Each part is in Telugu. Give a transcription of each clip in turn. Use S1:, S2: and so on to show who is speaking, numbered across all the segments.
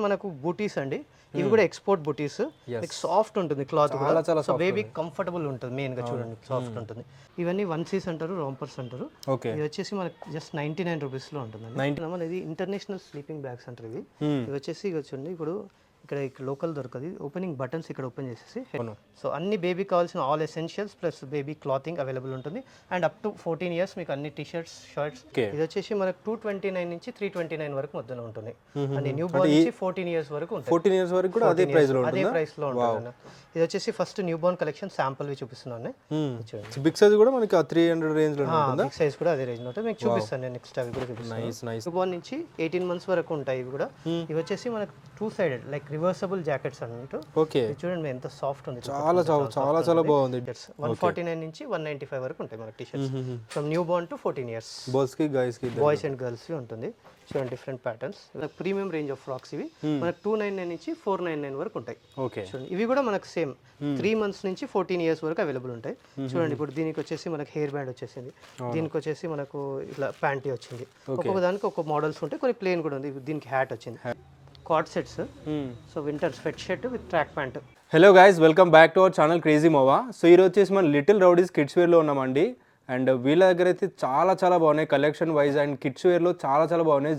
S1: మనకు బూటీస్ అండి, ఇవి కూడా ఎక్స్పోర్ట్ బూటీస్. మీకు సాఫ్ట్ ఉంటుంది క్లాత్ కూడా, సో బేబీ కంఫర్టబుల్ ఉంటుంది. మెయిన్ గా చూడండి సాఫ్ట్ ఉంటుంది. ఇవన్నీ 1Cs అంటారు, రాంపర్స్ అంటారు. ఇది వచ్చేసి మనకి జస్ట్ 99 రూపీస్ లో ఉంటుంది. ఇది ఇంటర్నేషనల్ స్లీపింగ్ బ్యాగ్స్ అంటారు. ఇవి వచ్చేసి చూడండి, ఇప్పుడు ఇక్కడ లోకల్ దొరకదు. ఓపెనింగ్ బటన్స్ ఇక్కడ ఓపెన్ చేసేసి, సో అన్ని బేబీ కావాల్సిన all essentials plus baby clothing available ఉంటుంది. అండ్ అప్ టు 14 ఇయర్స్ మీకు అన్ని టీ-షర్ట్స్, షర్ట్స్. ఇది వచ్చేసి మనకు 229 నుంచి 329 వరకు మధ్యలో ఉంటుంది. అండ్ న్యూ బోర్న్ నుంచి 14 ఇయర్స్ వరకు ఉంటుంది.
S2: 14 ఇయర్స్ వరకు కూడా అదే ప్రైస్ లో
S1: ఉంటుంది. ఇది వచ్చేసి first newborn collection sample వి చూపిస్తున్నాను.
S2: బిగ్ సైజ్ కూడా మనకి 300 రేంజ్ లో ఉంటుంది.
S1: బిగ్ సైజ్ కూడా అదే రేంజ్ లో ఉంటుంది. మీకు చూపిస్తాను నేను నెక్స్ట్ అవి కూడా చూపిస్తాను. న్యూ బోర్న్ నుంచి 18 మంత్స్ వరకు ఉంటాయి ఇవి కూడా. ఇవి వచ్చేసి మనకు 2 సైడెడ్ లైక్ రివర్సబుల్ జాకెట్స్ అన్నట్టు. చూడండి ఎంత సాఫ్ట్ ఉంది,
S2: చాలా చాలా చాలా బాగుంది.
S1: 149 నుంచి 195 వరకు ఉంటాయి మనకి T shirts from new Born to 14 years. Boys and girls ఉంటుంది. చూడండి different patterns, premium range of frocks. ఇవి మనకు 299 నుంచి 499 వరకు ఉంటాయి. చూడండి ఇవి కూడా మనకు సేమ్ 3 మంత్స్ నుంచి 14 ఇయర్స్ వరకు అవైలబుల్ ఉంటాయి. చూడండి ఇప్పుడు దీనికి వచ్చేసి మనకు హెయిర్ బ్యాండ్ వచ్చేసింది, దీనికి వచ్చేసి మనకు ఇట్లా ప్యాంటీ వచ్చింది. ఒక్కొక్క దానికి ఒక్కొక్క మోడల్స్ ఉంటాయి, కొన్ని ప్లేన్ కూడా ఉంది. దీనికి హ్యాట్ వచ్చింది, card sets. So winter sweat shirt with track pant.
S2: Hello guys, welcome back to our channel crazy మోవా. So ఈరోజు వచ్చేసి మనం లిటిల్ రౌడీస్ కిడ్స్ వేర్లో ఉన్నామండి. అండ్ వీళ్ళ దగ్గర అయితే చాలా చాలా బాగున్నాయి కలెక్షన్ వైజ్. అండ్ కిడ్స్ వేర్లో చాలా చాలా బాగున్నాయి.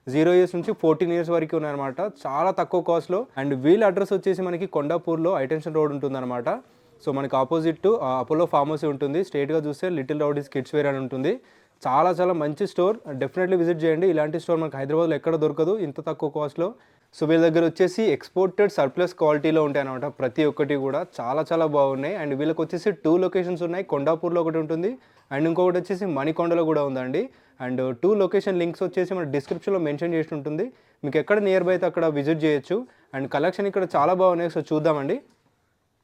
S2: జీరో ఇయర్స్ నుంచి 14 ఇయర్స్ వరకు ఉన్నాయన్నమాట, చాలా తక్కువ కాస్ట్లో. అండ్ వీళ్ళ అడ్రస్ వచ్చేసి మనకి కొండాపూర్లో హైటెన్షన్ రోడ్ ఉంటుందన్నమాట. సో మనకి ఆపోజిట్ అపోలో ఫార్మసీ ఉంటుంది. స్ట్రైట్గా చూస్తే లిటిల్ రౌడీస్ కిడ్స్ వేర్ అని ఉంటుంది. చాలా చాలా మంచి స్టోర్, డెఫినెట్లీ విజిట్ చేయండి. ఇలాంటి స్టోర్ మనకి హైదరాబాద్లో ఎక్కడ దొరకదు ఇంత తక్కువ కాస్ట్లో. సో వీళ్ళ దగ్గర వచ్చేసి ఎక్స్పోర్టెడ్ సర్ప్లస్ క్వాలిటీలో ఉంటాయి అనమాట. ప్రతి ఒక్కటి కూడా చాలా చాలా బాగున్నాయి. అండ్ వీళ్ళకి వచ్చేసి 2 లొకేషన్స్ ఉన్నాయి. కొండాపూర్లో ఒకటి ఉంటుంది అండ్ ఇంకొకటి వచ్చేసి మణికొండలో కూడా ఉందండి. అండ్ 2 లొకేషన్ లింక్స్ వచ్చేసి మన డిస్క్రిప్షన్లో మెన్షన్ చేసి ఉంటుంది. మీకు ఎక్కడ నియర్ బై అయితే అక్కడ విజిట్ చేయొచ్చు. అండ్ కలెక్షన్ ఇక్కడ చాలా బాగున్నాయి, సో చూద్దామండి.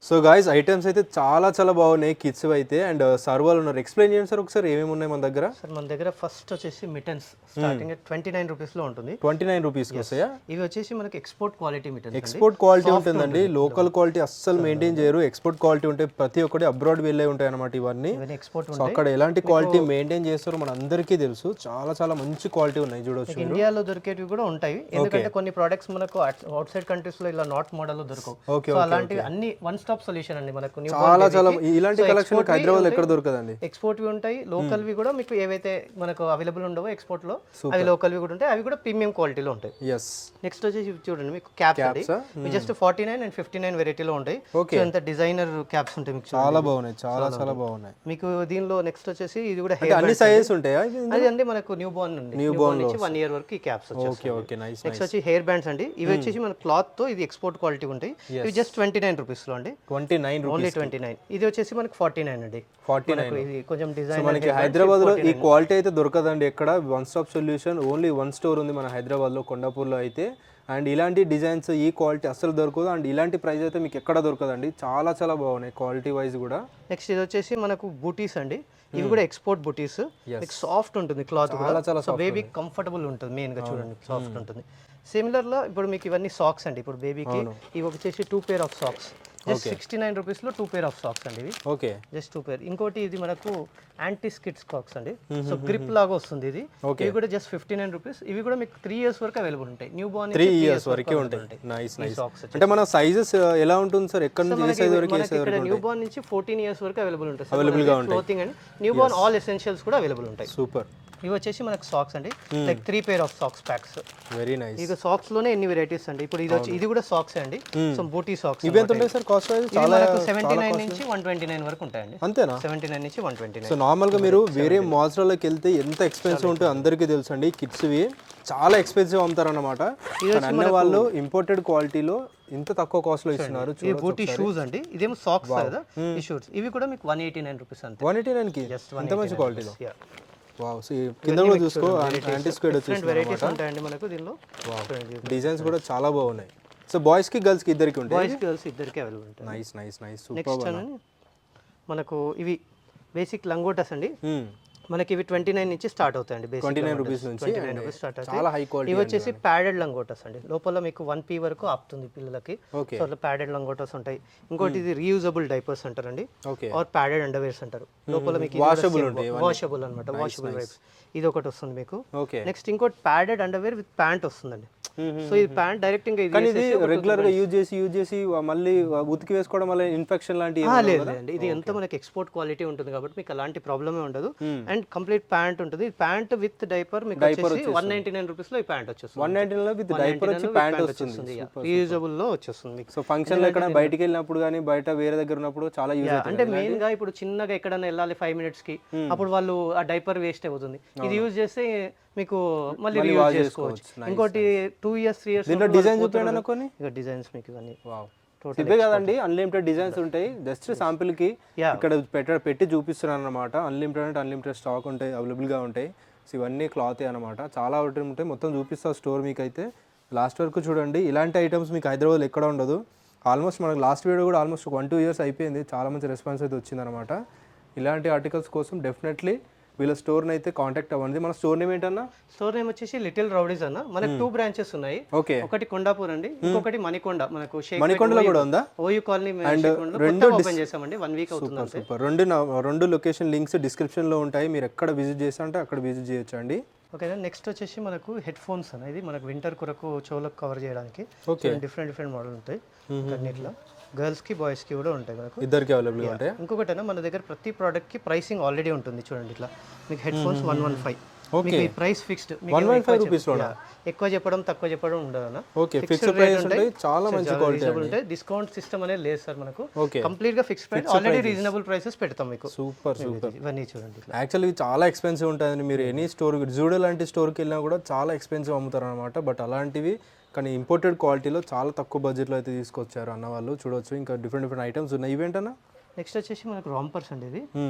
S2: సో గాయస్, ఐటమ్స్ అయితే చాలా చాలా బాగున్నాయి కిడ్స్ అయితే. అండ్ సార్ వాళ్ళు ఉన్నారు, ఎక్స్ప్లెయిన్ చేయండి సార్ ఒకసారి ఏమేమి ఉన్నాయి మన దగ్గర.
S1: సార్ మన దగ్గర ఫస్ట్ వచ్చేసి మిటన్స్ స్టార్టింగ్ 29 రూపీస్ లో ఉంటుంది.
S2: 29 రూపీస్ వస్తాయా?
S1: ఇవి వచ్చేసి మనకి export quality mittens.
S2: Export quality ఉంటుందండి, లోకల్ క్వాలిటీ అస్సలు మెయింటైన్ చేయరు. ఎక్స్పోర్ట్ క్వాలిటీ ఉంటాయి, ప్రతి ఒక్కటి అబ్రాడ్ వెళ్ళే ఉంటాయి అనమాట ఇవన్నీ.
S1: ఎక్స్పోర్ట్
S2: సో అక్కడ ఎలాంటి క్వాలిటీ మెయింటైన్ చేస్తారో మన అందరికీ తెలుసు. చాలా చాలా మంచి క్వాలిటీ ఉన్నాయి, చూడొచ్చు.
S1: ఇండియాలో దొరికేటివి కూడా ఉంటాయి, ఎందుకంటే కొన్ని ప్రొడక్ట్స్ మనకు అవుట్ సైడ్ కంట్రీస్ లో ఇలా నాట్ మోడల్ లో దొరకవు. సో అలాంటివి అన్ని వన్ స్టాప్ సొల్యూషన్ అండి మనకు.
S2: చాలా చాలా ఇలాంటి కలెక్షన్ హైదరాబాద్ లో ఎక్కడ దొరకదండి.
S1: ఎక్స్పోర్ట్ వి ఉంటాయి, లోకల్ వి కూడా మీకు ఏవైతే మనకు అవైలబుల్ ఉండవో ఎక్స్పోర్ట్ లో అవి లోకల్ వి కూడా ఉంటాయి. అవి కూడా ప్రీమియం క్వాలిటీలో ఉంటాయి. నెక్స్ట్ వచ్చేసి చూడండి మీకు క్యాప్స్ అండి. జస్ట్ 49 అండ్ 59 వెరైటీలో ఉంటాయి. అంత డిజైనర్ క్యాప్స్ ఉంటాయి మీకు, చాలా బాగున్నాయి, చాలా చాలా బాగున్నాయి. మీకు దీనిలో నెక్స్ట్ వచ్చేసి ఇది కూడా
S2: అన్ని సైజెస్ ఉంటాయా?
S1: అది అండి మనకు న్యూ బోర్న్ నుండి న్యూ బోర్న్ నుంచి 1 ఇయర్ వరకు ఈ క్యాప్స్ వచ్చేసి. నెక్స్ట్ వచ్చి హెయిర్ బ్యాండ్స్ అండి. ఇవి వచ్చేసి మన క్లాత్ తో ఇది ఎక్స్పోర్ట్ క్వాలిటీ ఉంటాయి. ఇవి జస్ట్ 29 రూపీస్ లో అండి.
S2: 29
S1: ఓన్లీ 29. ఇది వచ్చేసి మనకి 49 అండి.
S2: 49.
S1: ఇది కొంచెం డిజైన్.
S2: మనకి హైదరాబాద్ లో ఈ క్వాలిటీ అయితే దొరకదండి ఎక్కడ. One stop solution, only 1 store ఉంది మన హైదరాబాద్ లో, కొండాపూర్లో అయితే. అండ్ ఇలాంటి డిజైన్స్ ఈ క్వాలిటీ అస్సలు దొరకదు. అండ్ ఇలాంటి ప్రైస్ అయితే మీకు ఎక్కడ దొరకదండి. చాలా చాలా బాగున్నాయి క్వాలిటీ వైజ్ కూడా.
S1: నెక్స్ట్ ఇది వచ్చేసి మనకు బూటీస్ అండి. ఇవి కూడా ఎక్స్పోర్ట్ బూటీస్. మీకు సాఫ్ట్ ఉంటుంది క్లాత్ కూడా, సో బేబీ కంఫర్టబుల్ ఉంటుంది. మెయిన్ గా చూడండి సాఫ్ట్ ఉంటుంది. సిమిలర్ లో ఇప్పుడు మీకు ఇవన్నీ సాక్స్ అండి. ఇప్పుడు బేబీకి ఇవి వచ్చేసి 2 pair of socks. Just 69 rupees లో 2 పేర్ ఆఫ్ సాక్స్ అండి ఇవి. జస్ట్ 2 పేర్. ఇంకోటి ఇది మనకు యాంటీ స్కిడ్ సాక్స్ అండి. సో గ్రిప్ లాగా వస్తుంది ఇది. ఇవి కూడా జస్ట్ 59 రూపీస్. ఇవి కూడా మీకు 3 ఇయర్స్ వరకు అవైలబుల్ ఉంటాయి. న్యూ బోర్న్
S2: 3 ఇయర్స్ వరకు ఉంటాయి. Nice nice. అంటే మన సైజెస్ ఎలా ఉంటుంది సార్? ఎక్కడ నుంచి ఏ సైజ్ వరకు ఏ సైజ్ వరకు?
S1: న్యూ బోర్న్ నుంచి 14 ఇయర్స్ వరకు అవైలబుల్ ఉంటాయి. అవైలబుల్ గా ఉంటాయి. Clothing and new Born all essentials కూడా అవైలబుల్ ఉంటాయి.
S2: సూపర్.
S1: ఇవి వచ్చేసి మనకు సాక్స్ అండి, like 3 pair of socks packs.
S2: Very nice.
S1: ఇది సాక్స్ లోనే ఎన్ని వెరైటీస్ అండి. ఇప్పుడు ఇది కూడా సాక్స్ అండి, సో బూటీ సాక్స్.
S2: ఇవి ఎంత ఉంటాయి సార్ కాస్ట్ వైస్?
S1: చాలా 79 నుంచి 129 వరకు ఉంటాయండి.
S2: అంతేనా?
S1: 79 నుంచి 129.
S2: సో నార్మల్ గా మీరు వేరే మాల్స్ లోకి వెళ్తే ఎంత ఎక్స్పెన్సివ్ ఉంటుందో అందరికీ తెలుసు అండి. కిడ్స్ వి చాలా ఎక్స్పెన్సివ్ అమ్ముతారన్నమాట. అన్న వాళ్ళు ఇంపోర్టెడ్ క్వాలిటీలో ఇంత తక్కువ కాస్ట్ లో ఇస్తున్నారు.
S1: ఈ బూటీ షూస్ అండి, ఇదేమో సాక్స్ కదా ఈ షూస్. ఇవి కూడా మీకు 189 రూపీస్ అంతే.
S2: 189 కి ఎంత మంచి క్వాలిటీలో. వావ్. సో కింద కూడా చూసుకో, యాంటీ స్క్వేడ్ వచ్చేసి
S1: వెరైటీస్ ఉంటాయండి మనకు దీనిలో.
S2: డిజైన్స్ కూడా చాలా బాగున్నాయి. సో బాయ్స్ కి గర్ల్స్ కి ఇద్దరికి ఉంటాయి.
S1: బాయ్స్ గర్ల్స్ ఇద్దరికి అవైలబుల్ ఉంటాయి.
S2: Nice nice nice.
S1: సూపర్. మనకు ఇవి బేసిక్ లంగోటాస్ అండి. మనకి ఇవి 29 నుంచి స్టార్ట్ అవుతాయండి.
S2: 29 రూపీస్ నుంచి
S1: 29 రూపీస్ స్టార్ట్ అవుతాయి.
S2: చాలా హై క్వాలిటీ.
S1: ఇవి వచ్చేసి ప్యాడెడ్ లంగోటాస్ అండి. లోపల మీకు 1P వరకు ఆపుతుంది పిల్లలకి. సో అట్లా ప్యాడెడ్ లంగోటాస్ ఉంటాయి. ఇంకోటి ఇది రీయూజబుల్ డైపర్స్ అంటారండి, ఆర్ ప్యాడెడ్ అండర్వేర్స్ అంటారు. లోపల మీకు వాషబుల్ అన్నమాట, వాషబుల్ వైప్స్. ఇది ఒకటి వస్తుంది మీకు. నెక్స్ట్ ఇంకోటి ప్యాడెడ్ అండర్వేర్ విత్ ప్యాంట్ వస్తుందండి. సో ఇది ప్యాంట్ డైరెక్ట్ ఇంకా
S2: కానీ ఇది రెగ్యులర్ గా యూజ్ చేసి మళ్ళీ ఉతికి వేసుకోవడం వల్ల ఇన్ఫెక్షన్ లాంటి
S1: లేదండి. ఇది ఎంత మనకి ఎక్స్పోర్ట్ క్వాలిటీ ఉంటుంది కాబట్టి మీకు అలాంటి ప్రాబ్లమే ఉండదు. అండ్ కంప్లీట్ ప్యాంట్ ఉంటుంది. ప్యాంట్ విత్ డైపర్ మీకు వచ్చేసి 199 రూపీస్ లో ఈ ప్యాంట్ వచ్చేస్తుంది.
S2: 199 లో విత్ డైపర్ వచ్చి ప్యాంట్ వస్తుంది.
S1: రీయూజబుల్ లో వచ్చేస్తుంది.
S2: సో ఫంక్షన్ లో ఎక్కడ బయటికి వెళ్ళినప్పుడు కానీ బయట వేరే దగ్గర ఉన్నప్పుడు చాలా యూజ్ అవుతుంది.
S1: అంటే మెయిన్ గా ఇప్పుడు చిన్నగా ఎక్కడైనా వెళ్ళాలి 5 minutes కి, అప్పుడు వాళ్ళు ఆ డైపర్ వేస్ట్ అవుతుంది. ఇది యూజ్ చేస్తే మీకు మళ్ళీ రీయూజ్ చేసుకోవచ్చు. ఇంకోటి 2 years 3 years
S2: దీంట్లో డిజైన్ చూపించండి అనుకోని.
S1: ఇక డిజైన్స్ మీకు ఇవన్నీ
S2: ఇవే కదండి, అన్లిమిటెడ్ డిజైన్స్ ఉంటాయి. జస్ట్ శాంపిల్ కి ఇక్కడ పెట్టి చూపిస్తున్నాను అనమాట. అన్లిమిటెడ్ అంటే అన్లిమిటెడ్ స్టాక్ ఉంటాయి, అవైలబుల్ గా ఉంటాయి. సో ఇవన్నీ క్లాత్ అనమాట, చాలా ఐటమ్ ఉంటాయి. మొత్తం చూపిస్తా స్టోర్ మీకు అయితే లాస్ట్ వరకు చూడండి. ఇలాంటి ఐటమ్స్ మీకు హైదరాబాద్లో ఎక్కడ ఉండదు. ఆల్మోస్ట్ మనకు లాస్ట్ వీడియో కూడా ఆల్మోస్ట్ 1-2 years అయిపోయింది. చాలా మంచి రెస్పాన్స్ అయితే వచ్చిందనమాట. ఇలాంటి ఆర్టికల్స్ కోసం డెఫినెట్లీ వీళ్ళ స్టోర్ని అయితే కాంటాక్ట్ అవ్వండి. మన స్టోర్ నేమ్ ఏంటన్నా?
S1: స్టోర్ నేమ్ వచ్చేసి లిటిల్ రౌడీస్ అన్న. మనకు 2 branches ఉన్నాయి.
S2: ఓకే,
S1: ఒకటి కొండాపూర్ అండి, ఇంకొకటి మణికొండ. మనకు
S2: మణికొండలో కూడా ఉందా?
S1: ఓయూ కాలనీ రెండు ఓపెన్ చేసామండి. 1 week అవుతుంది.
S2: సూపర్. రెండు లొకేషన్ లింక్స్ డిస్క్రిప్షన్ లో ఉంటాయి. మీరు ఎక్కడ విజిట్ చేస్తా అంటే అక్కడ విజిట్ చేయొచ్చు అండి.
S1: ఓకేనా. నెక్స్ట్ వచ్చేసి మనకు హెడ్ ఫోన్స్ అనేది మనకు వింటర్ కొరకు చెవులకు కవర్ చేయడానికి డిఫరెంట్ మోడల్ ఉంటాయి. అన్నిట్లో గర్ల్స్ కి బాయ్స్ కి కూడా ఉంటాయి. మనకు
S2: ఇద్దరికి అవైలబుల్ ఉంటాయి.
S1: ఇంకొకటి మన దగ్గర ప్రతి ప్రోడక్ట్ కి ప్రైసింగ్ ఆల్రెడీ ఉంటుంది. చూడండి ఇట్లా మీకు head phones 115.
S2: Okay,
S1: price fixed.
S2: 115 rupees లో
S1: ఎక్కువ చెప్పడం తక్కువ చెప్పడం ఉండదు.
S2: ఓకే, ఫిక్స్డ్ ప్రైస్ ఉంటాయి. చాలా మంచి క్వాలిటీ
S1: ఉంటాయి. డిస్కౌంట్ సిస్టమ్ అనేది లేదు సార్ మనకు. కంప్లీట్ గా fixed price, already reasonable prices పెడతాం మీకు.
S2: సూపర్.
S1: ఇవన్నీ చూడండి.
S2: యాక్చువల్లీ చాలా ఎక్స్పెన్సివ్ ఉంటాయండి. మీరు ఎనీ స్టోర్, జూడో లాంటి స్టోర్కి వెళ్ళినా కూడా చాలా ఎక్స్పెన్సివ్ అమ్ముతారు అనమాట. బట్ అలాంటివి కానీ ఇంపోర్టెడ్ క్వాలిటీలో చాలా తక్కువ బడ్జెట్లో అయితే తీసుకొచ్చారు అన్న వాళ్ళు. చూడొచ్చు ఇంకా డిఫరెంట్ ఐటమ్స్ ఉన్నాయి. ఇవేంటన్నా?
S1: నెక్స్ట్ వచ్చేసి మనకు రాంపర్స్ అండి.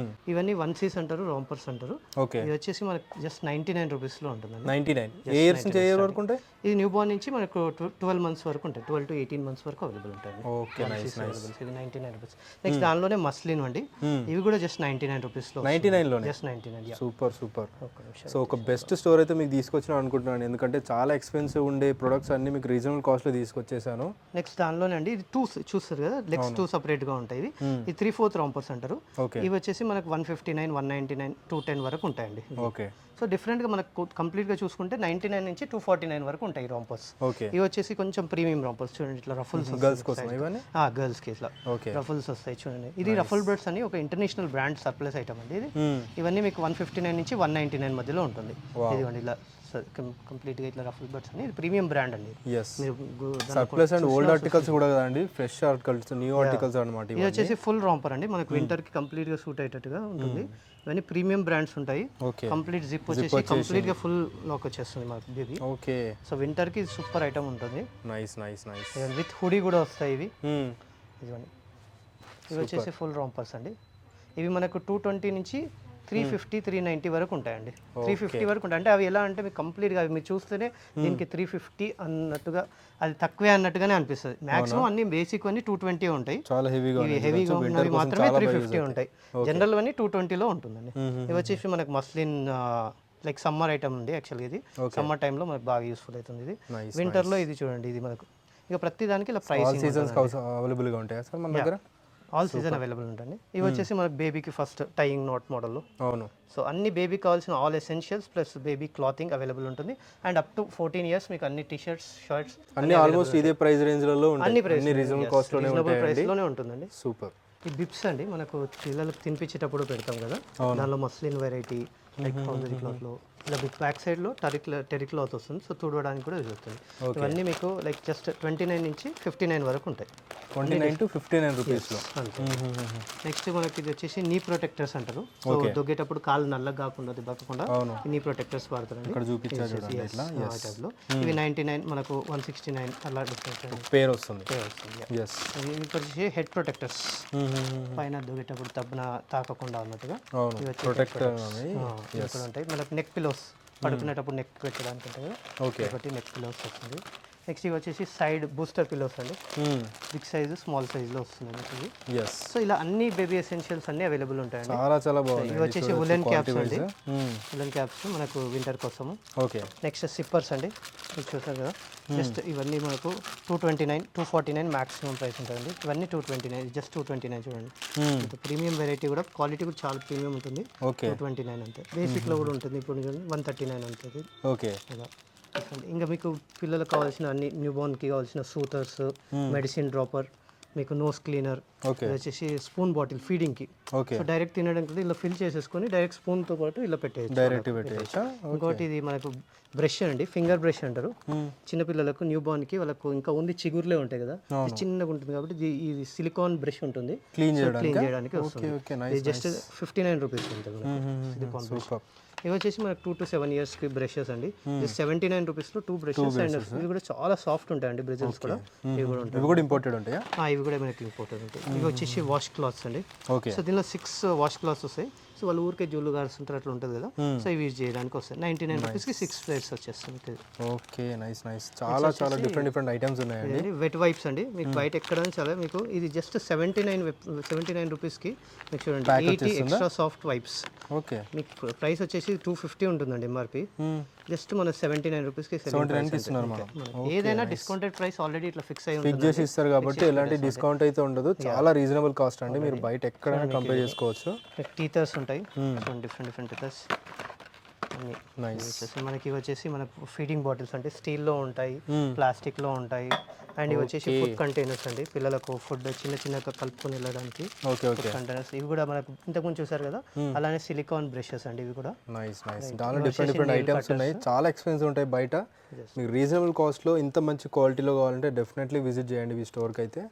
S1: ఇవన్నీ 1Cs అంటారు, రాంపర్స్ అంటారు.
S2: ఓకే,
S1: ఇది వచ్చేసి మనకు జస్ట్ 99 రూపీస్ లో ఉంటుంది.
S2: 99. ఏ ఇయర్స్ నుంచి ఏ ఇయర్ వరకు ఉంటాయి?
S1: ఇది న్యూ బోర్న్ నుంచి మనకు 12 months వరకు ఉంటాయి. 12 to 18 months వరకు అవైలబుల్ ఉంటాయి.
S2: Okay, nice.
S1: ఇది 99 రూపీస్. నెక్స్ట్ దానిలోనే మస్లిన్ అండి. ఇవి కూడా జస్ట్ 99 రూపీస్ లో.
S2: 99 లోనే
S1: జస్ట్ 99.
S2: సూపర్. సో ఒక బెస్ట్ స్టోర్ అయితే మీకు తీసుకొచ్చిన అనుకుంటున్నాను. ఎందుకంటే చాలా ఎక్స్పెన్సివ్ ఉండే ప్రొడక్ట్స్ అన్ని మీకు రీజనబుల్ కాస్ట్ లో తీసుకొచ్చేసాను.
S1: నెక్స్ట్ దానిలోనే అండి ఇది 2 చూస్తారు కదా, లెగ్స్ 2 సెపరేట్ గా ఉంటాయి. ఇది 3/4 రాంపర్స్ అంటారు. ఇవి వచ్చేసి మనకు 159, 199, 210 వరకు ఉంటాయండి.
S2: ఓకే,
S1: సో డిఫరెంట్ గా మనకు కంప్లీట్ గా చూసుకుంటే 99 నుంచి 249 వరకు ఉంటాయి రాంపర్స్.
S2: ఓకే,
S1: ఇవి వచ్చేసి కొంచెం ప్రీమియం రాంపర్స్. చూడండి ఇట్లా రఫుల్స్
S2: గర్ల్స్ కోసం ఇవన్నీ.
S1: గర్ల్స్ కి ఇట్లా రఫుల్స్ వస్తాయి. చూడండి ఇది రఫుల్ బర్డ్స్ అని ఒక ఇంటర్నేషనల్ బ్రాండ్ సర్ప్లస్ ఐటమ్ అండి. ఇది ఇవన్నీ మీకు 159 నుంచి 199 మధ్యలో ఉంటుంది. ఇదిగోండి ఇలా కంప్లీట్ గా ఇట్లా రఫుల్ బర్డ్స్ అని. ఇది ప్రీమియం బ్రాండ్ అండి.
S2: సర్ప్లస్ అండ్ ఓల్డ్ ఆర్టికల్స్ కూడా కదండి, ఫ్రెష్ ఆర్టికల్స్, న్యూ ఆర్టికల్స్ అన్నమాట.
S1: ఇది వచ్చేసి ఫుల్ రాంపర్ అండి. మనకు వింటర్ కి కంప్లీట్ గా సూట్ అయ్యేటట్టుగా ఉంటుంది. ఇవన్నీ ప్రీమియం బ్రాండ్స్ ఉంటాయి. కంప్లీట్ జిప్ వచ్చేసి కంప్లీట్ గా ఫుల్ లాక్ వచ్చేస్తుంది మనకి ఇది.
S2: ఓకే,
S1: సో వింటర్ కి సూపర్ ఐటమ్ ఉంటుంది.
S2: నైస్.
S1: విత్ హుడీ కూడా వస్తాయి ఇవి. ఇదిగోండి ఇవి వచ్చేసి ఫుల్ రాంపర్స్ అండి. ఇవి మనకు 220 నుంచి 350, 390 వరకు ఉంటాయండి. 350 వరకు ఉంటాయి. అంటే అవి ఎలా అంటే మీకు కంప్లీట్గా మీరు చూస్తేనే దీనికి 350 అన్నట్టుగా, అది తక్కువే అన్నట్టుగానే అనిపిస్తుంది. మాక్సిమం అన్ని బేసిక్ అన్ని 220 ఉంటాయి. హెవీగా ఉన్నవి మాత్రమే 350 ఉంటాయి. జనరల్ అన్ని 220లో ఉంటుందండి. ఇవి వచ్చేసి మనకు మస్లిన్ లైక్ సమ్మర్ ఐటమ్ ఉంది. యాక్చువల్గా ఇది సమ్మర్ టైంలో మనకు బాగా యూస్ఫుల్ అవుతుంది. ఇది వింటర్లో ఇది చూడండి, ఇది మనకు ఇక ప్రతి దానికి ఇలా ప్రైసింగ్
S2: అవైలబుల్గా ఉంటాయి సార్ మన దగ్గర.
S1: ఆల్ సీజన్ అవైలబుల్ ఉంటుంది. ఇవి వచ్చేసి మనకు బేబీకి ఫస్ట్ టైయింగ్ నాట్ మోడల్లో.
S2: అవును.
S1: సో అన్ని బేబీకి కావాల్సిన all essentials plus baby clothing available ఉంటుంది. అండ్ అప్ టు 14 years మీకు అన్ని టీ-షర్ట్స్, షర్ట్స్
S2: అన్ని ఆల్మోస్ట్ ఇదే ప్రైస్ రేంజ్లలో ఉంటాయి. అన్ని రీజనబుల్
S1: ప్రైస్లోనే ఉంటుందండి.
S2: సూపర్.
S1: ఈ బిప్స్ అండి మనకు పిల్లలకు తినిపించేటప్పుడు పెడతాం కదా, దానిలో మస్లిన్ వెరైటీ లైక్ ఫౌండరీ క్లాత్లో ఇలా బిగ్ బ్యాక్ సైడ్లో టెరీ క్లాత్ వస్తుంది. సో తుడవడానికి కూడా యూజ్ అవుతుంది. ఇవన్నీ మీకు లైక్ జస్ట్ 29 నుంచి 59 వరకు ఉంటాయి.
S2: 29 to 59 రూపీస్లో.
S1: నెక్స్ట్ మనకి ఇది వచ్చేసి నీ ప్రొటెక్టర్స్ అంటారు. సో దొగ్గేటప్పుడు కాళ్ళు నల్లగా కాకుండా దెబ్బకుండా నీ ప్రొటెక్టర్స్ వాడతారండి. ఇవి 99, మనకు 169 అలా డిఫరెంట్
S2: పేరు వస్తుంది.
S1: ఇవి వచ్చేసి హెడ్ ప్రొటెక్టర్స్, పైన దొగ్గేటప్పుడు తబ్బన తాకకుండా అన్నట్టుగా ఇక్కడ ఉంటాయి. మనకు నెక్ పిలోస్, పడుకునేటప్పుడు నెక్ పెట్టడానికి ఉంటుంది కదా, ఒకటి నెక్ పిలోస్ వస్తుంది. నెక్స్ట్ ఇవి వచ్చేసి సైడ్ బూస్టర్ పిలోస్ అండి. బిగ్ సైజు, స్మాల్ సైజులో వస్తుంది. సో ఇలా అన్ని బేబీ ఎసెన్షియల్స్ అన్ని అవైలబుల్ ఉంటాయండి.
S2: చాలా బాగుంది.
S1: ఇవి వచ్చేసి ఉలెన్ క్యాప్స్ అండి. ఉలెన్ క్యాప్స్ మనకు వింటర్ కోసము.
S2: ఓకే.
S1: నెక్స్ట్ సిప్పర్స్ అండి, మీరు చూసారు కదా. జస్ట్ ఇవన్నీ మనకు 229, 249 మాక్సిమం ప్రైస్ ఉంటుందండి. ఇవన్నీ 229, జస్ట్ 229 చూడండి. ప్రీమియం వెరైటీ కూడా, క్వాలిటీ కూడా చాలా ప్రీమియం ఉంటుంది. 229 అంతే. బేసిక్లో కూడా ఉంటుంది. ఇప్పుడు 139 ఉంటుంది.
S2: ఓకే.
S1: ఇంకా మీకు పిల్లలకు కావాల్సిన అన్ని న్యూ బోర్న్కి కావాల్సిన సూటర్స్, మెడిసిన్ డ్రాపర్, మీకు నోస్ క్లీనర్, ఇది వచ్చేసి స్పూన్ బాటిల్ ఫీడింగ్కి. సో డైరెక్ట్ తినడానికి ఇలా ఫిల్ చేసేసుకొని డైరెక్ట్ స్పూన్తో పాటు ఇలా పెట్టేయచ్చు. ఇంకోటి ఇది మనకు బ్రష్ అండి, ఫింగర్ బ్రష్ అంటారు. చిన్నపిల్లలకు న్యూ బోర్న్కి వాళ్ళకు ఇంకా ఉంది చిగురులే ఉంటాయి కదా, ఇది చిన్నగా ఉంటుంది కాబట్టి ఇది సిలికాన్ బ్రష్ ఉంటుంది, క్లీన్ చేయడానికి వస్తుంది. ఇది జస్ట్ 59 రూపీస్ ఉంటుంది సిలికాన్ బ్రష్. ఇవి వచ్చేసి మనకు 2 to 7 ఇయర్స్కి బ్రషెస్ అండి. 79 రూపీస్లో 2 బ్రషెస్ అండ్ ఇవి కూడా చాలా సాఫ్ట్ ఉంటాయండి బ్రిజిల్స్ కూడా. ఇవి కూడా ఉంటాయి.
S2: ఇవి కూడా ఇంపోర్టెడ్ ఉంటాయా?
S1: ఇవి కూడా మనకి ఇంపోర్టెడ్ ఉంటాయి. ఇవి వచ్చేసి వాష్ క్లాత్స్ అండి. సో దీనిలో 6 వాష్ క్లాత్స్ వస్తాయి. సో వాళ్ళు ఊరికే జూలు గారుస్తుంటారు అట్లా ఉంటుంది కదా, సో ఇవి యూజ్ చేయడానికి వస్తాయి. 99 రూపీస్కి 6 ప్లేట్స్ వచ్చేస్తుంది.
S2: Okay, nice nice. చాలా డిఫరెంట్ ఐటమ్స్ ఉన్నాయండి.
S1: వెట్ వైప్స్ అండి, మీకు బయట ఎక్కడ చాలా మీకు ఇది జస్ట్ 79 రూపీస్కి మీకు చూడండి 80 ఎక్స్ట్రా సాఫ్ట్ వైప్స్.
S2: ఓకే,
S1: మీకు ప్రైస్ వచ్చేసి 250 ఉంటుందండి ఎంఆర్పి, జస్ట్ మన 79 రూపీస్కి ఏదైనా డిస్కౌంటెడ్ ప్రైస్ ఆల్రెడీ ఇట్లా ఫిక్స్
S2: చేసి ఇస్తారు కాబట్టి ఎలాంటి డిస్కౌంట్ అయితే ఉండదు. చాలా రీజనబుల్ కాస్ట్ అండి, మీరు బయట ఎక్కడైనా కంపేర్ చేసుకోవచ్చు.
S1: టీథర్స్ ఉంటాయి, డిఫరెంట్ టీథర్స్. మనకి ఇవి వచ్చేసి మనకు ఫీడింగ్ బాటిల్స్ అంటే స్టీల్లో ఉంటాయి, ప్లాస్టిక్లో ఉంటాయి. అండ్ ఇవి వచ్చేసి ఫుడ్ కంటైనర్స్ అండి, పిల్లలకు ఫుడ్ చిన్నగా కలుపుకొని వెళ్ళడానికి కంటైనర్స్. ఇవి కూడా మనకు ఇంతకుముందు చూసారు కదా, అలానే సిలికాన్ బ్రషెస్ అండి. ఇవి కూడా
S2: చాలా డిఫరెంట్ ఐటమ్స్ ఉన్నాయి. చాలా ఎక్స్పెన్సివ్ ఉంటాయి బయట, మీకు రీజనబుల్ కాస్ట్లో ఇంత మంచి క్వాలిటీలో కావాలంటే డెఫినెట్లీ విజిట్ చేయండి ఈ స్టోర్కి అయితే.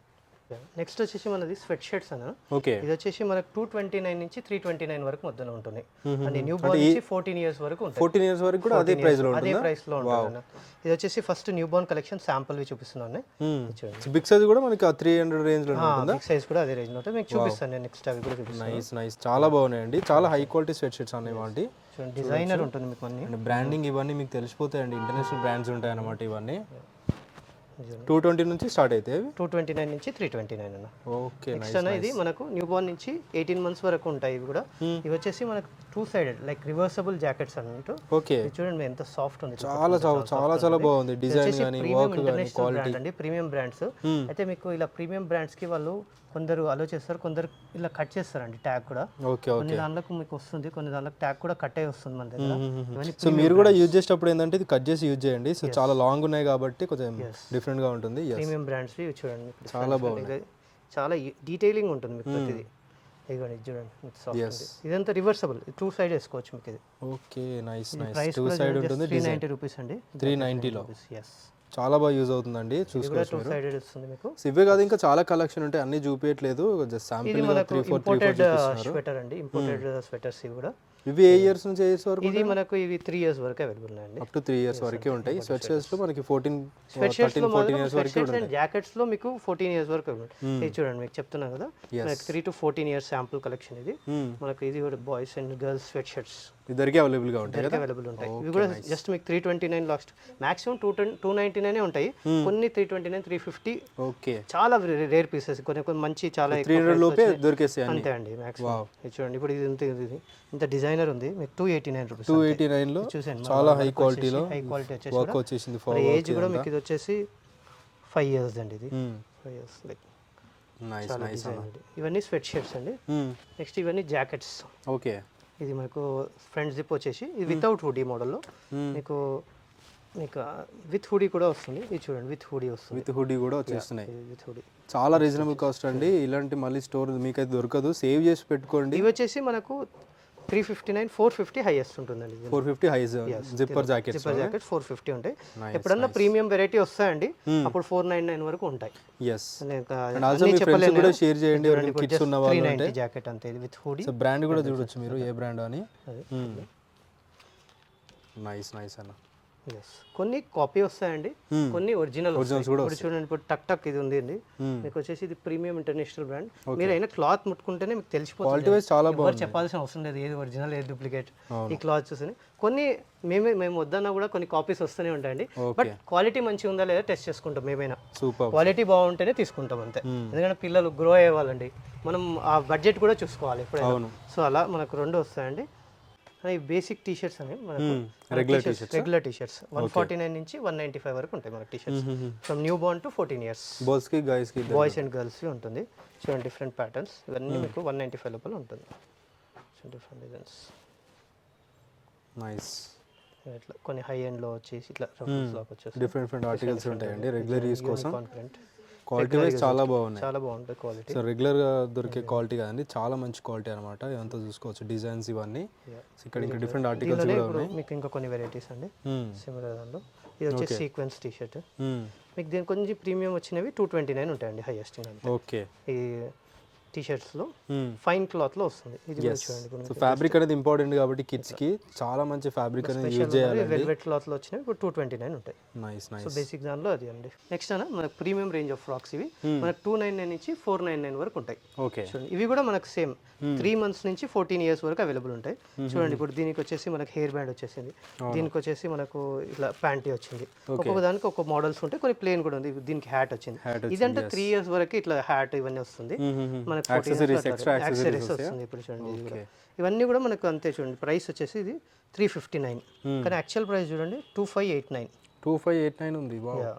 S1: నెక్స్ట్ వచ్చేసి మనది స్వెట్ షర్ట్స్ అన్న.
S2: ఓకే,
S1: ఇది వచ్చేసి మనకు 229 నుంచి 329 వరకు మధ్యలో ఉంటుంది. అంటే న్యూ బోర్న్ నుంచి 14 ఇయర్స్ వరకు ఉంటుంది.
S2: 14 ఇయర్స్ వరకు కూడా అదే ప్రైస్ లో
S1: ఉంటుంది. ఇది వచ్చేసి first newborn collection sample వి చూపిస్తున్నాను.
S2: బిగ్ సైజ్ కూడా మనకి 300 రేంజ్ లో ఉంటుందా?
S1: బిగ్ సైజ్ కూడా అదే రేంజ్ లో ఉంటుంది, మీకు చూపిస్తాను నేను నెక్స్ట్. అవి కూడా చూపిస్తాను.
S2: నైస్, చాలా బాగున్నాయండి. చాలా హై క్వాలిటీ స్వెట్ షర్ట్స్ అనేవి వాటి
S1: డిజైనర్ ఉంటుంది మీకు అన్ని.
S2: బ్రాండింగ్ ఇవన్నీ మీకు తెలిసిపోతాయండి, ఇంటర్నేషనల్ బ్రాండ్స్ ఉంటాయి అన్నమాట. ఇవన్నీ 220 నుంచి స్టార్ట్ అయితే
S1: 229 నుంచి 329 అన్న.
S2: ఓకే,
S1: నెక్స్ట్ అన్న ఇది మనకు న్యూ బోర్న్ నుంచి 18 months వరకు ఉంటాయి. ఇవి కూడా ఇవి వచ్చేసి మనకు 2 sided లైక్ రివర్సబుల్ జాకెట్స్ అన్నట్టు.
S2: ఓకే,
S1: చూడండి ఎంత సాఫ్ట్ ఉంది,
S2: చాలా బాగుంది డిజైన్ గాని వర్క్ గాని క్వాలిటీ
S1: అండి. ప్రీమియం బ్రాండ్స్ అయితే మీకు ఇలా ప్రీమియం బ్రాండ్స్ కి వాళ్ళు కొందరు అలో చేస్తారు, కొందరు ఇలా కట్ చేస్తారండి ట్యాగ్ కూడా. కొన్ని దాంట్లోకి మీకు వస్తుంది, కొన్ని దాంట్లోకి ట్యాగ్ కూడా కట్ అయ్యి వస్తుంది మన దగ్గర.
S2: సో మీరు కూడా యూజ్ చేసేటప్పుడు ఏంటంటే ఇది కట్ చేసి యూజ్ చేయండి. సో చాలా లాంగ్ ఉన్నాయి కాబట్టి కొంచెం డిఫరెంట్ గా ఉంటుంది.
S1: ప్రీమియం బ్రాండ్స్ చూడండి,
S2: చాలా బాగుంది,
S1: చాలా డీటెయిలింగ్ ఉంటుంది మీకు ప్రతిదీ. ఇదిగోండి చూడండి, ఇదంతా రివర్సబుల్, 2 side వేసుకోవచ్చు మీకు ఇది.
S2: Okay, nice. 2 side ఉంటుంది.
S1: 390 రూపీస్ అండి,
S2: 390 లో. చాలా బాగా యూజ్ అవుతుందండి, చూసుకోవచ్చు.
S1: ఇవే
S2: కాదు ఇంకా చాలా కలెక్షన్ ఉంటాయి, అన్ని చూపించట్లేదు, జస్ట్ శాంపిల్ గా 3-4
S1: స్వెటర్ అండి, ఇంపోర్టెడ్ స్వెటర్స్. ఇవి కూడా
S2: ఇవి ఏ ఇయర్స్ నుంచి ఏ ఇయర్స్ వరకు?
S1: ఇది మనకు ఇవి 3 years వరకు అవైలబుల్ ఉన్నాయండి.
S2: అప్ టు 3 years వరకే ఉంటాయి. స్వెట్ షర్ట్స్ లో మనకి 13-14 ఇయర్స్ వరకు ఉంటాయి.
S1: జాకెట్స్ లో మీకు 14 years వరకు ఇది చూడండి, మీకు చెప్తున్నా కదా, మనకి 3 to 14 years శాంపుల్ కలెక్షన్ ఇది. మనకి ఇది కూడా boys and girls sweat shirts
S2: ఇద్దరికి అవైలబుల్ గా ఉంటాయి.
S1: ఇవి కూడా జస్ట్ మీకు 329 లాస్ట్, మాక్సిమం 299 ఉంటాయి. కొన్ని 329, 350.
S2: ఓకే,
S1: చాలా రేర్ పీసెస్, కొన్ని మంచి చాలా
S2: 300 లోపే దొరికేస్తాయి
S1: అంతే అండి మాక్సిమం. చూడండి ఇప్పుడు ఇది ఇంత డిజైనర్ ఉంది మీకు 289 రూపీస్.
S2: 289 లో చాలా హై క్వాలిటీలో
S1: వచ్చేసి
S2: వర్క్ వచ్చేసింది.
S1: ఏజ్ కూడా మీకు ఇది వచ్చేసి 5 years అండి. ఇది 5 years లైక్
S2: నైస్.
S1: ఇవన్నీ స్వెట్ షర్ట్స్ అండి. నెక్స్ట్ ఇవన్నీ జాకెట్స్.
S2: ఓకే,
S1: ఇది మనకు ఫ్రంట్ జిప్ వచ్చేసి ఇది వితౌట్ హుడీ మోడల్లో మీకు విత్ హుడీ కూడా వస్తుంది. ఇది చూడండి, విత్ హుడీ వస్తుంది.
S2: విత్ హుడీ కూడా వచ్చేస్తున్నాయి.
S1: విత్ హుడీ
S2: చాలా రీజనబుల్ కాస్ట్ అండి. ఇలాంటి మళ్ళీ స్టోర్ మీకైతే దొరకదు, సేవ్ చేసి పెట్టుకోండి.
S1: ఇవి వచ్చేసి మనకు 359, 450 హైయెస్ట్ ఉంటుందండి.
S2: 450 హైస్ జిప్పర్ జాకెట్స్
S1: 450 ఉంటాయి. ఎప్పుడన్నా ప్రీమియం వెరైటీ వస్తాయండి, అప్పుడు 499 వరకు ఉంటాయి.
S2: yes and also me friends కూడా షేర్ చేయండి, ఎవరైనా కిడ్స్ ఉన్న వాళ్ళు ఉంటే.
S1: 390 జాకెట్ అంతే, ఇది విత్ హుడీ.
S2: సో బ్రాండ్ కూడా చూడొచ్చు మీరు, ఏ బ్రాండ్ అని. నైస్ అన్న.
S1: కొన్ని కాపీ వస్తాయండి, కొన్ని ఒరిజినల్ ఇప్పుడు చూడండి, ఇప్పుడు టక్ టక్ ఇది ఉంది అండి మీకు వచ్చేసి, ఇది ప్రీమియం ఇంటర్నేషనల్ బ్రాండ్. మీరు అయినా క్లాత్ ముట్టుకుంటేనే మీకు తెలిసిపోతుంది,
S2: చాలా
S1: బాగుంది, చెప్పాల్సిన అవసరం లేదు ఏది ఒరిజినల్ ఏది డూప్లికేట్. ఈ క్లాత్ చూసి కొన్ని మేము వద్దన్నా కూడా కొన్ని కాపీస్ వస్తూనే ఉంటాయండి, బట్ క్వాలిటీ మంచిగా ఉందా లేదా టెస్ట్ చేసుకుంటాం. మేమైనా క్వాలిటీ బాగుంటేనే తీసుకుంటాం అంతే, ఎందుకంటే పిల్లలు గ్రో అయ్యేవాళ్ళండి, మనం ఆ బడ్జెట్ కూడా చూసుకోవాలి ఎప్పుడైనా. సో అలా మనకు 2 వస్తాయండి. బేసిక్ టీ షర్ట్స్ అని మనకు రెగ్యులర్ టీ షర్ట్స్ 149 నుంచి 195 వరకు ఉంటాయి మనకి T shirts, from new Born to 14 years. Boys and girls ఉంటుంది. చూడండి డిఫరెంట్ ప్యాటర్న్స్, ఇవన్నీ మీకు 195 లోపల ఉంటుంది. Different designs.
S2: నైస్.
S1: ఇట్లా కొన్ని హై ఎండ్ లో వచ్చేసి ఇట్లా రఫల్స్ లాగా వచ్చేసి
S2: డిఫరెంట్ ఆర్టికల్స్ ఉంటాయండి రెగ్యులర్ యూస్ కోసం.
S1: ప్రింట్
S2: క్వాలిటీ వైజ్ చాలా బాగున్నాయి,
S1: చాలా బాగుంటాయి క్వాలిటీ.
S2: సో రెగ్యులర్గా దొరికే క్వాలిటీ కాదండి, చాలా మంచి క్వాలిటీ అనమాట. ఇదంతా చూసుకోవచ్చు డిజైన్స్ ఇవన్నీ. ఇక్కడ ఇంకా డిఫరెంట్ ఆర్టికల్స్ కూడా ఉన్నాయి.
S1: మీకు ఇంకా కొన్ని వెరైటీస్ అండి సిమిలర్ దాంట్లో. ఇది వచ్చేసి సీక్వెన్స్ టీ షర్ట్. మీకు దీని కొంచెం ప్రీమియం వచ్చినవి 229 ఉంటాయండి హైయెస్ట్.
S2: ఓకే,
S1: ఈ టీ షర్ట్స్ లో ఫైన్ క్లాత్ లో వస్తుంది. ఇది కూడా చూడండి,
S2: సో ఫ్యాబ్రిక్ అనేది ఇంపార్టెంట్ కాబట్టి కిడ్స్ కి చాలా మంచి ఫ్యాబ్రిక్ అనేది యూజ్ చేయాలి.
S1: వెల్వెట్ క్లాత్ లో వచ్చినవి ఇప్పుడు 229 ఉంటాయి.
S2: Nice nice.
S1: సో బేసిక్ దానిలో అది అండి. నెక్స్ట్ అన్న మనకు ప్రీమియం రేంజ్ ఆఫ్ ఫ్రాక్స్ ఇవి మనకు 299 నుంచి 499 వరకు ఉంటాయి.
S2: ఓకే,
S1: చూడండి ఇవి కూడా మనకు సేమ్ 3 months నుంచి 14 years వరకు అవైలబుల్ ఉంటాయి. చూడండి ఇప్పుడు దీనికి వచ్చేసి మనకు హెయిర్ బ్యాండ్ వచ్చేసింది, దీనికి వచ్చేసి మనకు ఇట్లా ప్యాంటీ వచ్చింది. ఒక్కొక్క దానికి ఒక మోడల్స్ ఉంటాయి, కొన్ని ప్లేన్ కూడా ఉంది. దీనికి హ్యాట్ వచ్చింది. ఇదంటే 3 years వరకు ఇట్లా హ్యాట్ ఇవన్నీ వస్తుంది. మనకు యాక్సెసరీస్ వస్తుంది. ఇప్పుడు చూడండి ఇది కూడా ఇవన్నీ కూడా మనకు అంతే. చూడండి ప్రైస్ వచ్చేసి ఇది 359, కానీ యాక్చువల్ ప్రైస్ చూడండి 2589.
S2: 2589 ఉంది.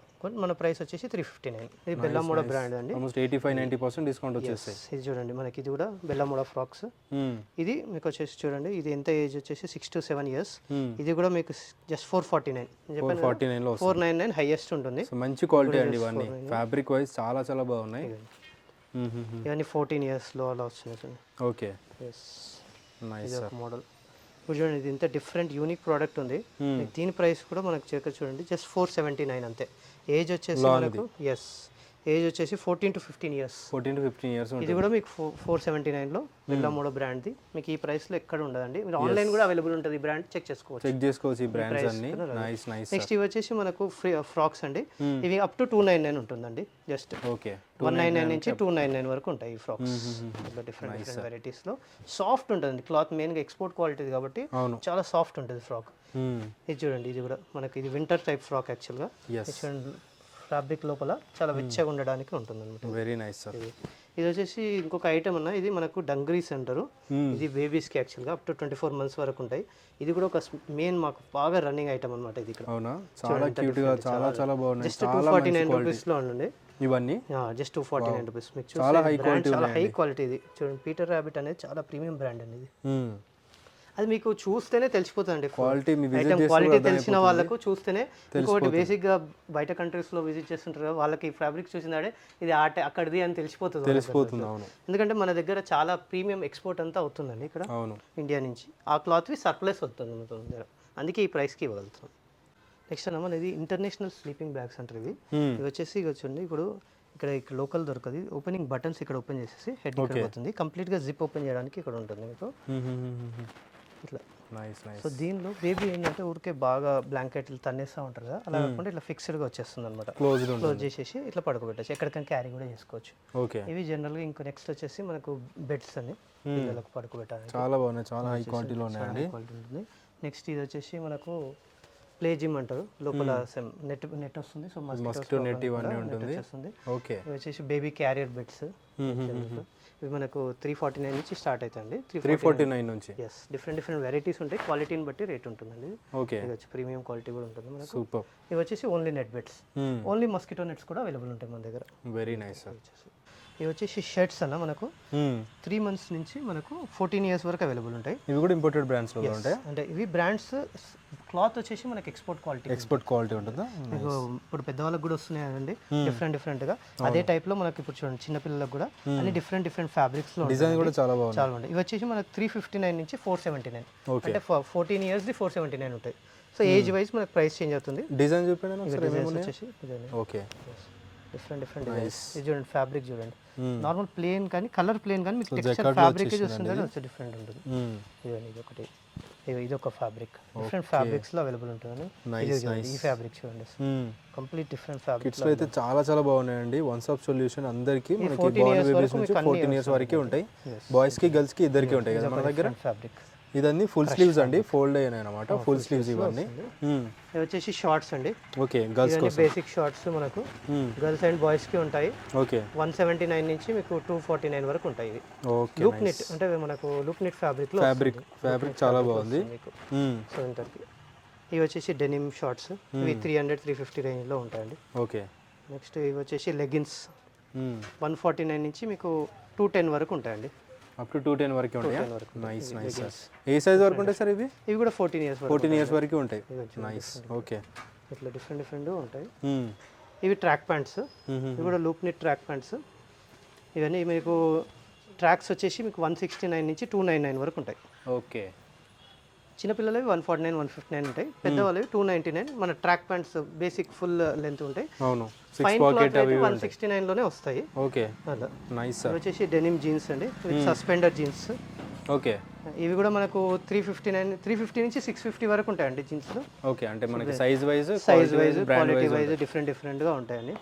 S1: మన ప్రైస్ వచ్చేసి 359. ఇది బెల్లామోడా బ్రాండ్ అండి.
S2: ఆల్మోస్ట్ 85-90% డిస్కౌంట్ వచ్చేస్తాయి.
S1: ఇది చూడండి మనకి ఇది కూడా బెల్లామోడా ఫ్రాక్స్. ఇది మీకు వచ్చేసి చూడండి ఇది ఎంత ఏజ్ వచ్చేసి 6 to 7 years. ఇది కూడా మీకు జస్ట్ 449 చెప్పాను. 499 హైయెస్ట్ ఉంటుంది.
S2: మంచి క్వాలిటీ అండి ఇవన్నీ, ఫ్యాబ్రిక్ వైజ్ చాలా చాలా బాగున్నాయి.
S1: ఇవన్నీ 14 years లో అలా వచ్చినాయి.
S2: ఓకే,
S1: ఇది ఒక మోడల్. ఇప్పుడు చూడండి ఇది ఇంత డిఫరెంట్ యూనిక్ ప్రోడక్ట్ ఉంది. దీని ప్రైస్ కూడా మనకు చూడండి జస్ట్ 479 అంతే. ఏజ్ వచ్చేసి మనకు ఏజ్ వచ్చేసి 14 to 15 years.
S2: 14 to 15 years.
S1: ఇది కూడా మీకు 479 లో బెల్లామోడా బ్రాండ్ది. మీకు ఈ ప్రైస్ లో ఎక్కడ ఉండదండి. మీరు ఆన్లైన్ కూడా అవైలబుల్ ఉంటుంది. ఈ బ్రాండ్ చెక్ చేసుకోవచ్చు
S2: ఈ బ్రాండ్స్ అన్ని. Nice nice.
S1: నెక్స్ట్ ఇవి వచ్చేసి మనకు ఫ్రాక్స్ అండి. ఇవి అప్ టు 299 ఉంటుందండి. జస్ట్
S2: ఓకే
S1: 199 నుంచి 299 వరకు ఉంటాయి ఈ ఫ్రాక్స్. డిఫరెంట్ వెరైటీస్ లో సాఫ్ట్ ఉంటుంది క్లాత్. మెయిన్ గా ఎక్స్పోర్ట్ క్వాలిటీ కాబట్టి చాలా సాఫ్ట్ ఉంటుంది ఫ్రాక్. ఇది చూడండి ఇది కూడా మనకి ఇది వింటర్ టైప్ ఫ్రాక్ యాక్చువల్ గా. ఫ్యాబ్రిక్ లోపల చాలా వెచ్చగా ఉండడానికి ఉంటుంది అనమాట.
S2: Very nice sir.
S1: ఇది వచ్చేసి ఇంకొక ఐటమ్ అన్న, ఇది మనకు డంగ్రీస్ అంటారు. ఇది బేబీస్కి యాక్చువల్గా అప్ టు 24 months వరకు ఉంటాయి. ఇది కూడా ఒక మెయిన్ మాకు బాగా రన్నింగ్ ఐటమ్ అనమాట. ఇది ఇక్కడ
S2: అవునా, చాలా క్యూట్ గా చాలా చాలా బాగున్నాయి.
S1: జస్ట్ 249 రూపీస్ లో ఉండండి
S2: ఇవన్నీ.
S1: Just 249 rupees. మీకు
S2: చాలా హై క్వాలిటీ,
S1: చాలా హై క్వాలిటీ. ఇది చూడండి పీటర్ రాబిట్ అనేది చాలా ప్రీమియం బ్రాండ్ అండి. ఇది అది మీకు చూస్తేనే తెలిసిపోతుంది
S2: క్వాలిటీ.
S1: క్వాలిటీ తెలిసిన వాళ్ళకు చూస్తేనే. ఇంకోటి బేసిక్ గా బయట కంట్రీస్ లో విజిట్ చేస్తుంటారు కదా, వాళ్ళకి ఫ్యాబ్రిక్ చూసినాడే ఇది అక్కడిది అని తెలిసిపోతుంది. ఎందుకంటే మన దగ్గర చాలా ప్రీమియం ఎక్స్పోర్ట్ అంతా అవుతుందండి ఇక్కడ ఇండియా నుంచి. ఆ క్లాత్ సర్ప్లస్ వస్తుంది మన దగ్గర, అందుకే ఈ ప్రైస్కి ఇవ్వగలుగుతాం. నెక్స్ట్ అన్న ఇది ఇంటర్నేషనల్ స్లీపింగ్ బ్యాగ్స్ అంటారు. ఇవి వచ్చేసి వచ్చండి ఇప్పుడు ఇక్కడ లోకల్ దొరకదు. ఓపెనింగ్ బటన్స్ ఇక్కడ ఓపెన్ చేసేసి హెడ్ ఇక్కడ పోతుంది. కంప్లీట్గా జిప్ ఓపెన్ చేయడానికి ఇక్కడ ఉంటుంది మీకు ఇట్లా. సో దీనిలో బేబీ ఏంటంటే ఊరికే బాగా బ్లాంకెట్లు తన్నేస్తూ ఉంటారు కదా, అలా కాకుండా ఇట్లా ఫిక్స్డ్గా వచ్చేస్తుంది అనమాట. క్లోజ్ చేసేసి ఇట్లా పడుకోబెట్టచ్చు, ఎక్కడికైనా క్యారీ కూడా చేసుకోవచ్చు. ఇవి జనరల్గా ఇంకో నెక్స్ట్ వచ్చేసి మనకు బెడ్స్ అని పిల్లలకు పడుకోబెట్టాలి.
S2: చాలా బాగున్నాయి, చాలా హై క్వాలిటీలో ఉన్నాయి.
S1: నెక్స్ట్ ఇది వచ్చేసి మనకు ప్లే జిమ్ అంటారు. లోపల నెట్ వస్తుంది. సో మస్కిటో నెట్ ఇవన్నీ ఉంటుంది.
S2: ఓకే,
S1: ఇవి వచ్చేసి బేబీ క్యారియర్ బెడ్స్. ఇవి మనకు 349 నుంచి స్టార్ట్ అవుతాయండి.
S2: 349 నుంచి.
S1: డిఫరెంట్ వెరైటీస్ ఉంటాయి. క్వాలిటీని బట్టి రేట్ ఉంటుందండి.
S2: ఓకే,
S1: ఇది వచ్చి ప్రీమియం క్వాలిటీ కూడా ఉంటుంది మనకు.
S2: సూపర్.
S1: ఇవి వచ్చేసి only net beds, only mosquito nets కూడా అవైలబుల్ ఉంటాయి మన దగ్గర.
S2: Very nice.
S1: ఇవి వచ్చేసి షర్ట్స్ అన్న మనకు 3 months నుంచి మనకు 14 years వరకు అవైలబుల్ ఉంటాయి.
S2: ఇవి కూడా ఇంపోర్టెడ్ బ్రాండ్స్ లో ఉంటాయి.
S1: అంటే ఇవి బ్రాండ్స్ క్లాత్ వచ్చేసి మనకి ఎక్స్పోర్ట్ క్వాలిటీ
S2: ఉంటుందా.
S1: ఇప్పుడు పెద్దవాళ్ళకి కూడా వస్తున్నాయి కదండి డిఫరెంట్ గా. అదే టైప్ లో మనకి ఇప్పుడు చూడండి చిన్న పిల్లలకు కూడా అన్ని డిఫరెంట్ ఫ్యాబ్రిక్స్ లో
S2: డిజైన్ కూడా చాలా
S1: బాగుంది. ఇవి వచ్చేసి మనకి 359 నుంచి 479. అంటే 14 years 479 ఉంటాయి. సో ఏజ్ వైజ్ మనకి ప్రైస్ చేంజ్ అవుతుంది.
S2: డిజైన్ చూడండి
S1: వచ్చేసి
S2: ఓకే
S1: డిఫరెంట్ డిజైన్స్. ఇది చూడండి ఫ్యాబ్రిక్ చూడండి, నార్మల్ ప్లేన్ కానీ కలర్ ప్లేన్ కానీ మీకు టెక్స్చర్ ఫ్యాబ్రిక్ చూస్తుంది వచ్చి డిఫరెంట్ ఉంటుంది. ఇది ఒకటి, ఇది ఒక ఫ్యాబ్రిక్. డిఫరెంట్ ఫ్యాబ్రిక్స్ లో అవైలబుల్ ఉంటుంది. ఈ ఫ్యాబ్రిక్ చూడండి కంప్లీట్ డిఫరెంట్ ఫ్యాబ్రిక్స్
S2: అయితే చాలా చాలా బాగున్నాయండి. వన్ స్టాప్ సొల్యూషన్ అందరికి. మనకి 14 years వరకే ఉంటాయి. బాయ్స్ కి గర్ల్స్ కి ఇద్దరికి ఉంటాయి కదా మన దగ్గర.
S1: ఫ్యాబ్రిక్
S2: ఇదన్నీ ఫుల్ స్లీవ్స్ అండి, ఫోల్డ్ అయినాయి అన్నమాట. ఫుల్ స్లీవ్స్ ఇవన్నీ.
S1: ఇవి వచ్చేసి షార్ట్స్ అండి.
S2: ఓకే, గర్ల్స్ కోసం
S1: బేసిక్ షార్ట్స్ మనకు గర్ల్స్ అండ్ బాయ్స్ కి ఉంటాయి.
S2: ఓకే,
S1: 179 నుంచి మీకు 249 వరకు ఉంటాయి. ఇది
S2: ఓకే,
S1: లూప్ నెట్ అంటే మనకు లూప్ నెట్ ఫ్యాబ్రిక్ లో
S2: ఫ్యాబ్రిక్ చాలా బాగుంది మీకు.
S1: సో ఇంతకి ఇవి వచ్చేసి డెనిమ్ షార్ట్స్. ఇవి 300-350 రేంజ్ లో ఉంటాయండి.
S2: ఓకే,
S1: నెక్స్ట్ ఇవి వచ్చేసి లెగిన్స్ 149 నుంచి మీకు 210 వరకు ఉంటాయండి.
S2: అప్ టు 210 వరకు ఉంటాయి. Nice nice sir. ఏ సైజ్ వరకు ఉంటాయి సార్ ఇవి?
S1: ఇవి కూడా 14 ఇయర్స్
S2: 14 ఇయర్స్ వరకు ఉంటాయి. నైస్. ఓకే.
S1: ఇట్లా డిఫరెంట్ ఉంటాయి. ఇవి ట్రాక్ ప్యాంట్స్, ఇవి కూడా లూప్ నిట్ ట్రాక్ ప్యాంట్స్. ఇవన్నీ మీకు ట్రాక్స్ వచ్చేసి మీకు 169 నుంచి 299 వరకు ఉంటాయి.
S2: ఓకే.
S1: చిన్నపిల్లలవి 149 159 ఉంటాయి, పెద్దవాళ్ళవి 299. మన track pants basic full length ఉంటాయి.
S2: అవును.
S1: ఫైన్ క్లాత్ అయితే 169 లోనే వస్తాయి.
S2: ఓకే.
S1: అలా
S2: నైస్ సార్.
S1: వచ్చేసి డెనిమ్ జీన్స్ అండి, విత్ సస్పెండర్ జీన్స్.
S2: ఓకే.
S1: ఇవి కూడా మనకు 350 నుంచి 650 వరకు ఉంటాయండి జీన్స్లో.
S2: ఓకే. అంటే మనకి size wise
S1: quality wise different గా ఉంటాయండి.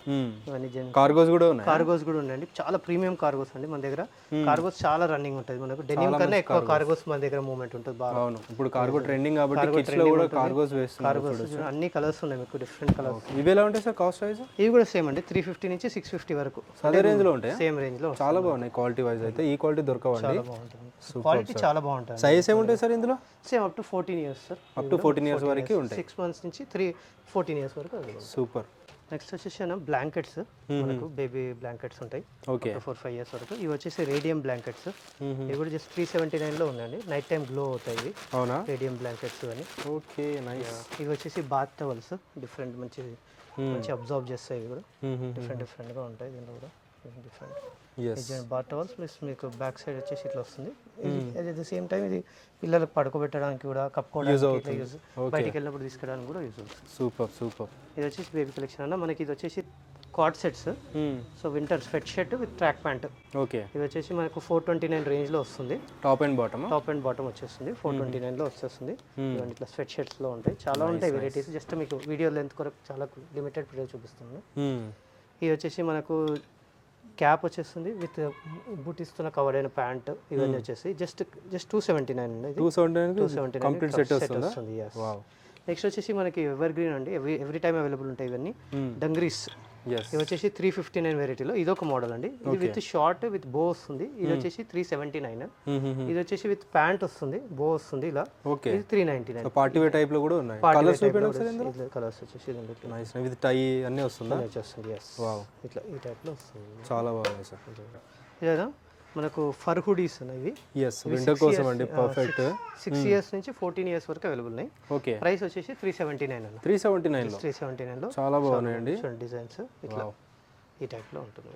S1: ఇవన్నీ
S2: కార్గోస్ కూడా ఉన్నాయి.
S1: కార్గోస్ కూడా ఉన్నాయండి, చాలా ప్రీమియం కార్గోస్ అండి మన దగ్గర. కార్గోస్ చాలా రన్నింగ్ ఉంటుంది మనకు, డెనిమ్ కన్నా ఎక్కువ కార్గోస్ మన దగ్గర మూవ్మెంట్ ఉంటుంది బాగా.
S2: అవును, ఇప్పుడు కార్గో ట్రెండింగ్ కాబట్టి కిడ్స్ లో కూడా కార్గోస్ వేస్తున్నారు.
S1: కార్గోస్ అన్ని కలర్స్ ఉన్నాయి మీకు, డిఫరెంట్ కలర్స్.
S2: ఇవి ఎలా ఉంటాయి సార్ కాస్ట్ వైజ్?
S1: ఇవి కూడా సేమ్ అండి, 350 నుంచి 650 వరకు
S2: అదే రేంజ్ లో ఉంటాయి.
S1: సేమ్ రేంజ్ లో
S2: చాలా బాగున్నాయి క్వాలిటీ వైజ్ అయితే. ఈ క్వాలిటీ దొరకవండి.
S1: క్వాలిటీ చాలా బాగుంటుంది.
S2: సైజ్ ఏముంటాయి సార్ ఇందులో?
S1: Same up to 14 years sir.
S2: Up to 14 years వరకు ఉంటాయి.
S1: 6 months నుంచి 14 ఇయర్స్ వరకు అవైలబుల్.
S2: సూపర్.
S1: నెక్స్ట్ వచ్చేసి బ్లాంకెట్స్, మనకు బేబీ బ్లాంకెట్స్ ఉంటాయి.
S2: ఓకే.
S1: 4-5 ఇయర్స్ వరకు. ఇవి వచ్చేసి రేడియం బ్లాంకెట్స్. ఇవి కూడా జస్ట్ 379 లో ఉన్నాయండి. నైట్ టైం గ్లో అవుతాయి ఇవి. అవునా? రేడియం బ్లాంకెట్స్ అని.
S2: ఓకే. నైస్.
S1: ఇవి వచ్చేసి బాత్ టవల్స్, డిఫరెంట్ మంచి అబ్జర్వ్ చేస్తాయి. ఇవి కూడా డిఫరెంట్ గా ఉంటాయి. దీంట్లో కూడా డిఫరెంట్ బాత్ టవల్స్ ప్లస్ మీకు బ్యాక్ సైడ్ వచ్చేసి ఇట్లా వస్తుంది. అట్ ద సేమ్ టైం ఇది పిల్లలకు పడుకోబెట్టడానికి కూడా, కప్పుకోవడానికి యూజ్, బయటికి వెళ్ళినప్పుడు తీసుకెళ్ళడానికి కూడా యూజ్ అవుతుంది.
S2: Super super.
S1: ఇది వచ్చేసి బేబీ కలెక్షన్ అన్న మనకి. ఇది వచ్చేసి card sets. So winter sweat shirt with track pant.
S2: Okay.
S1: ఇది వచ్చేసి మనకు 429 రేంజ్ లో వస్తుంది.
S2: టాప్ అండ్ బాటమ్
S1: వచ్చేస్తుంది 429 లో వచ్చేస్తుంది. ఇవన్నీ ఇట్లా స్వెట్ షర్ట్స్ లో ఉంటాయి, చాలా ఉంటాయి వెరైటీస్. జస్ట్ మీకు వీడియో లెంత్ కొరకు చాలా లిమిటెడ్ పీరియడ్ చూపిస్తున్నాను. ఇది వచ్చేసి మనకు క్యాప్ వచ్చేస్తుంది విత్ బూటీస్తో కవర్ అయిన ప్యాంట్. ఇవన్నీ వచ్చేసి జస్ట్ 279 అండి. 279 కంప్లీట్ సెట్ వస్తుంది. నెక్స్ట్ వచ్చేసి మనకి ఎవర్ గ్రీన్ అండి, ఎవ్రీ టైం అవైలబుల్ ఉంటాయి ఇవన్నీ. డంగ్రీస్ ఇది వచ్చేసి 359 వెరైటీలో ఇది ఒక మోడల్ అండి. ఇది విత్ షార్ట్ విత్ బో వస్తుంది. ఇది వచ్చేసి 379. ఇది వచ్చేసి విత్ ప్యాంట్ వస్తుంది, బో వస్తుంది ఇలా. ఇది 399.
S2: పార్టీ వేర్ టైప్ లో కూడా ఉన్నాయి. కలర్స్
S1: కలర్స్ వచ్చేసి
S2: నైస్ విత్ టై అన్నీ వస్తుంది.
S1: వావ్, ఇట్లా ఈ టైప్ లో వస్తుంది.
S2: చాలా బాగుంది సార్.
S1: ఇదేనా మనకు ఫర్ హుడీస్ అనేవి.
S2: వింటర్ కోసం అండి, పర్ఫెక్ట్.
S1: 6 ఇయర్స్ నుంచి 14 ఇయర్స్ వరకు అవైలబుల్ ఉన్నాయి.
S2: ఓకే.
S1: ప్రైస్ వచ్చేసి 379 అన్న.
S2: 379 లో
S1: చాలా బాగున్నాయండి డిజైన్స్. ఇట్లా ఈ టైప్ లో ఉంటుంది.